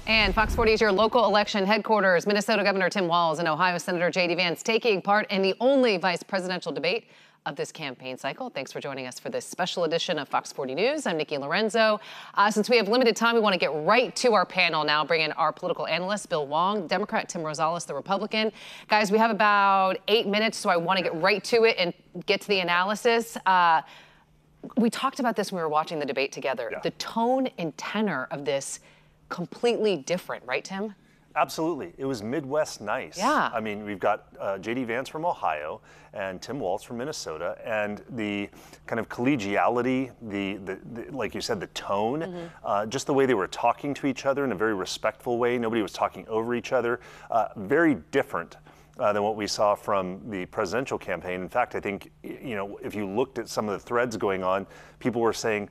And Fox 40 is your local election headquarters. Minnesota Governor Tim Walz and Ohio Senator J.D. Vance taking part in the only vice presidential debate of this campaign cycle. Thanks for joining us for this special edition of Fox 40 News. I'm Nikki Lorenzo. Since we have limited time, we want to get right to our panel now. Bring in our political analyst, Bill Wong, Democrat, Tim Rosales, the Republican. Guys, we have about 8 minutes, so I want to get right to it and get to the analysis. We talked about this when we were watching the debate together. Yeah. The tone and tenor of this completely different, right, Tim? Absolutely. It was Midwest nice. Yeah. I mean, we've got J.D. Vance from Ohio and Tim Walz from Minnesota, and the kind of collegiality, the like you said, the tone, just the way they were talking to each other in a very respectful way. Nobody was talking over each other. Very different than what we saw from the presidential campaign. In fact, I think, you know, if you looked at some of the threads going on, people were saying,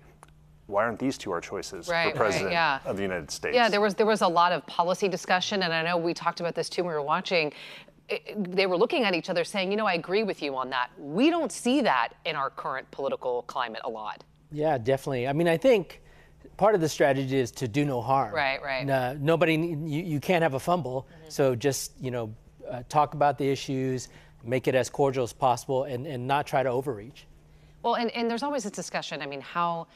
why aren't these two our choices for president of the United States? Yeah, there was a lot of policy discussion, and I know we talked about this too when we were watching. They were looking at each other saying, you know, I agree with you on that. We don't see that in our current political climate a lot. Yeah, definitely. I mean, I think part of the strategy is to do no harm. Right. You can't have a fumble, so just, you know, talk about the issues, make it as cordial as possible, and not try to overreach. Well, and there's always this discussion. I mean, how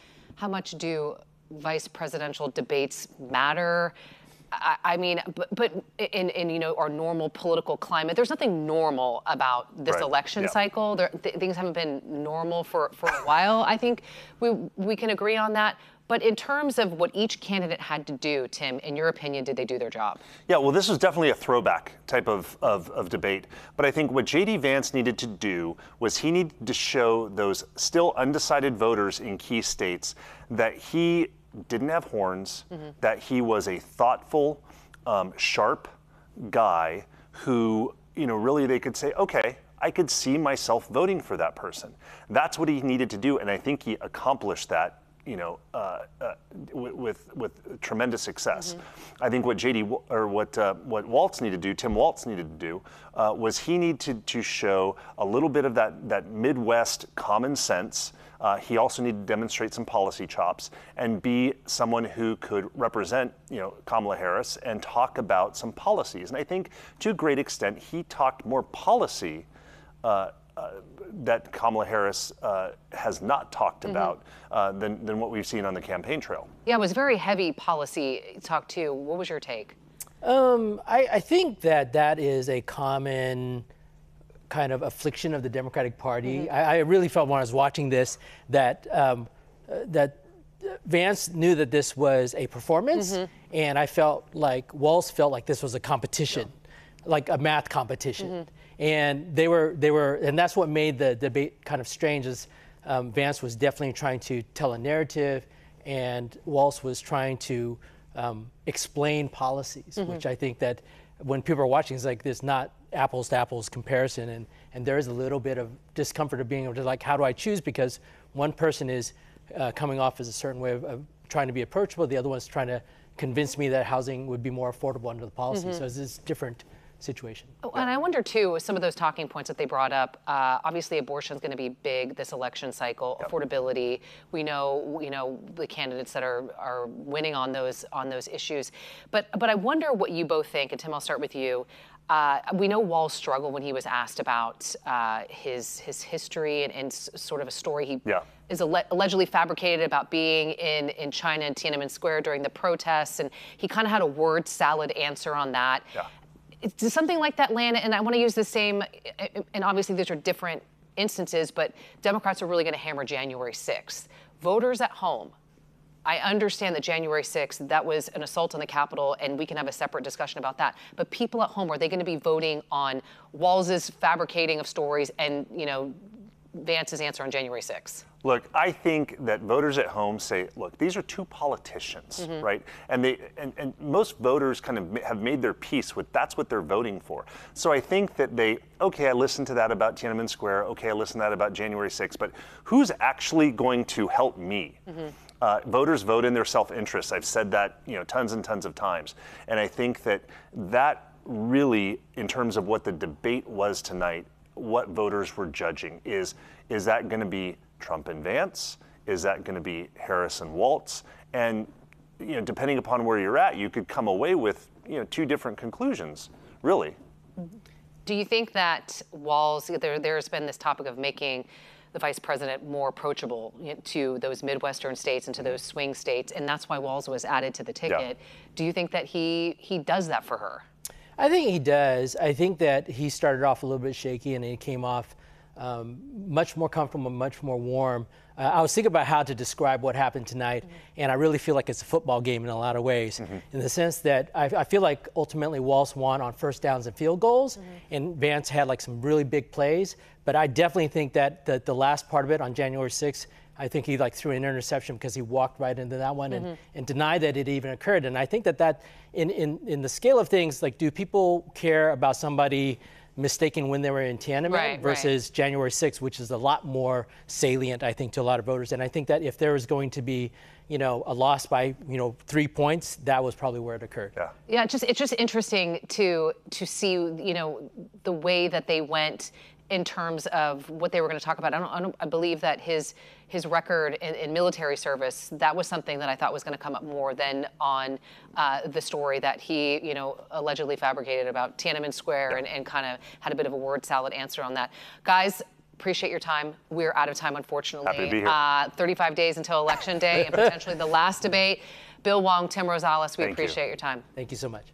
much do vice presidential debates matter? I mean, but in you know, our normal political climate, there's nothing normal about this election cycle. Things haven't been normal for a while. I think we can agree on that. But in terms of what each candidate had to do, Tim, in your opinion, did they do their job? Yeah, well, this was definitely a throwback type of debate. But I think what J.D. Vance needed to do was he needed to show those still undecided voters in key states that he didn't have horns, that he was a thoughtful, sharp guy who, you know, really they could say, okay, I could see myself voting for that person. That's what he needed to do, and I think he accomplished that, you know, with tremendous success. I think what what Walz needed to do, Tim Walz needed to do, was he needed to show a little bit of that Midwest common sense. He also needed to demonstrate some policy chops and be someone who could represent, you know, Kamala Harris and talk about some policies. And I think to a great extent he talked more policy that Kamala Harris has not talked about than what we've seen on the campaign trail. Yeah, it was very heavy policy talk too. What was your take? I think that is a common kind of affliction of the Democratic Party. I really felt when I was watching this that Vance knew that this was a performance, and I felt like Walz felt like this was a competition, like a math competition. And they were, and that's what made the debate kind of strange. Is Vance was definitely trying to tell a narrative, and Walz was trying to explain policies, which I think that when people are watching, it's like this not apples to apples comparison, and there is a little bit of discomfort of being able to, like, how do I choose? Because one person is coming off as a certain way of trying to be approachable, the other one's trying to convince me that housing would be more affordable under the policy. So it's this different situation. And I wonder too, some of those talking points that they brought up, obviously abortion is going to be big this election cycle, affordability. We know, you know, the candidates that are winning on those issues. But I wonder what you both think, and Tim, I'll start with you. We know Walz struggled when he was asked about his history and sort of a story he is allegedly fabricated about being in China and Tiananmen Square during the protests, and he kind of had a word salad answer on that. Does something like that land? And I want to use the same, and obviously these are different instances, but Democrats are really going to hammer January 6th. Voters at home, I understand that January 6th, that was an assault on the Capitol, and we can have a separate discussion about that. But people at home, are they going to be voting on Walz's fabricating of stories and, you know, Vance's answer on January 6th? Look, I think that voters at home say, look, these are two politicians, right? And most voters kind of have made their peace with that's what they're voting for. So I think that okay, I listened to that about Tiananmen Square, okay, I listened to that about January 6th, but who's actually going to help me? Voters vote in their self-interest. I've said that, you know, tons and tons of times. And I think that really, in terms of what the debate was tonight, what voters were judging is that going to be Trump and Vance? Is that going to be Harris and Walz? And depending upon where you're at, you could come away with, two different conclusions, really. Do you think that Walz, there's been this topic of making the vice president more approachable to those Midwestern states and to those swing states, and that's why Walz was added to the ticket. Yeah. Do you think that he does that for her? I think he does. I think that he started off a little bit shaky and he came off much more comfortable, much more warm. I was thinking about how to describe what happened tonight, and I really feel like it's a football game in a lot of ways, in the sense that I feel like ultimately Walz won on first downs and field goals, and Vance had like some really big plays. But I definitely think that the last part of it on January 6th, I think he threw an interception because he walked right into that one and denied that it even occurred. And I think that in the scale of things, do people care about somebody mistaken when they were in Tiananmen versus January 6th, which is a lot more salient, I think, to a lot of voters. And I think that if there was going to be, a loss by, 3 points, that was probably where it occurred. Yeah, it's just interesting to see, the way that they went in terms of what they were going to talk about. I believe that his record in military service, that was something that I thought was going to come up more than on the story that he, allegedly fabricated about Tiananmen Square and kind of had a bit of a word salad answer on that. Guys, appreciate your time. We're out of time, unfortunately. Happy to be here. 35 days until Election Day and potentially the last debate. Bill Wong, Tim Rosales, we appreciate your time. Thank you so much.